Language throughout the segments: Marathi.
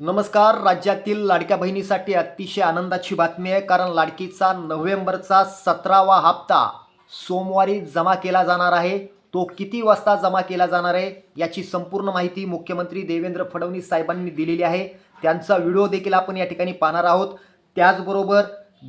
नमस्कार. राज्यातील लाडक्या बहिणीसाठी अतिशय आनंदाची बातमी आहे, कारण लाडकीचा नोव्हेंबरचा 17वा हप्ता सोमवारी जमा केला जाणार आहे. तो किती वाजता जमा केला जाणार आहे याची संपूर्ण माहिती मुख्यमंत्री देवेंद्र फडणवीस साहेबांनी दिलेली आहे. त्यांचा व्हिडिओ देखील आपण या ठिकाणी पाहणार आहोत. त्याचबरोबर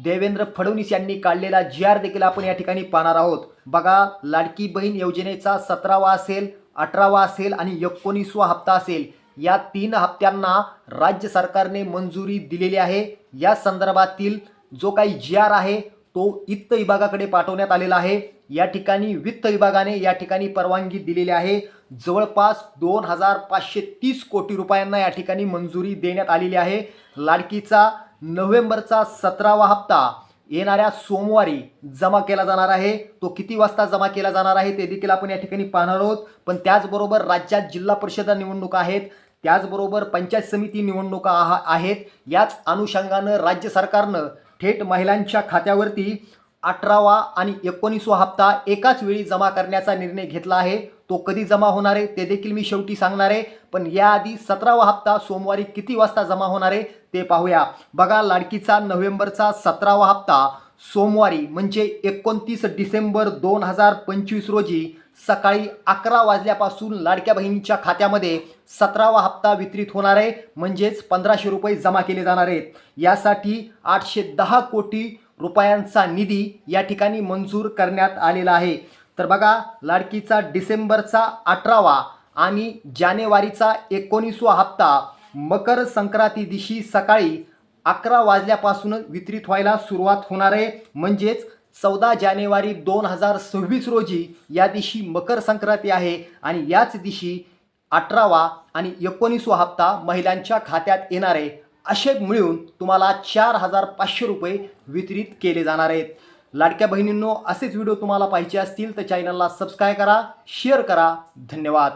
देवेंद्र फडणवीस यांनी काढलेला GR देखील आपण या ठिकाणी पाहणार आहोत. बघा, लाडकी बहीण योजनेचा 17वा असेल, 18वा असेल आणि 19वा हप्ता असेल, या 3 हप्त्यांना राज्य सरकारने मंजुरी दिलेली आहे. या संदर्भातील जो काही GR आहे तो वित्त विभागाकडे पाठवण्यात आलेला आहे. या ठिकाणी वित्त विभागाने या ठिकाणी परवानगी दिलेली आहे. जवळपास 2530 कोटी रुपयांना या ठिकाणी मंजुरी देण्यात आलेली आहे. लाडकीचा नोव्हेंबरचा 17वा हप्ता येणाऱ्या सोमवारी जमा केला जाणार आहे. तो किती वाजता जमा केला जाणार आहे ते देखील आपण या ठिकाणी पाहणार आहोत. पण त्याचबरोबर राज्यात जिल्हा परिषद निवडणुका आहेत, त्याचबरोबर पंचायत समिती निवडणुका आहेत. याच अनुषंगानं राज्य सरकारनं थेट महिलांच्या खात्यावरती 18वा आणि 19वा हप्ता एकाच वेळी जमा करण्याचा निर्णय घेतला आहे. तो कधी जमा होणार आहे ते देखील मी शेवटी सांगणार आहे. पण याआधी 17वा हप्ता सोमवारी किती वाजता जमा होणार आहे ते पाहूया. बघा, लाडकीचा नोव्हेंबरचा 17वा हप्ता सोमवारी म्हणजे 29 डिसेंबर 2025 रोजी सकाळी 11 वाजल्यापासून लाडक्या बहिणीच्या खात्यामध्ये 17वा हप्ता वितरित होणार आहे. म्हणजेच 1500 रुपये जमा केले जाणार आहेत. यासाठी 810 कोटी रुपयांचा निधी या ठिकाणी मंजूर करण्यात आलेला आहे. तर बघा, लाडकीचा डिसेंबरचा 18वा आणि जानेवारीचा 19वा हप्ता मकर संक्रांती दिवशी सकाळी 11 वाजल्यापासून वितरित व्हायला सुरुवात होणार आहे. म्हणजेच 14 जानेवारी 2026 रोजी या दिवशी मकर संक्रांती आहे आणि याच दिवशी 18वा आणि 19वा हप्ता महिलांच्या खात्यात येणार आहे. असे मिळून तुम्हाला 4500 रुपये वितरित केले जाणार आहेत. लाडक्या बहिणींनो, असेच व्हिडिओ तुम्हाला पाहिजे असतील तर चॅनलला सबस्क्राईब करा, शेअर करा. धन्यवाद.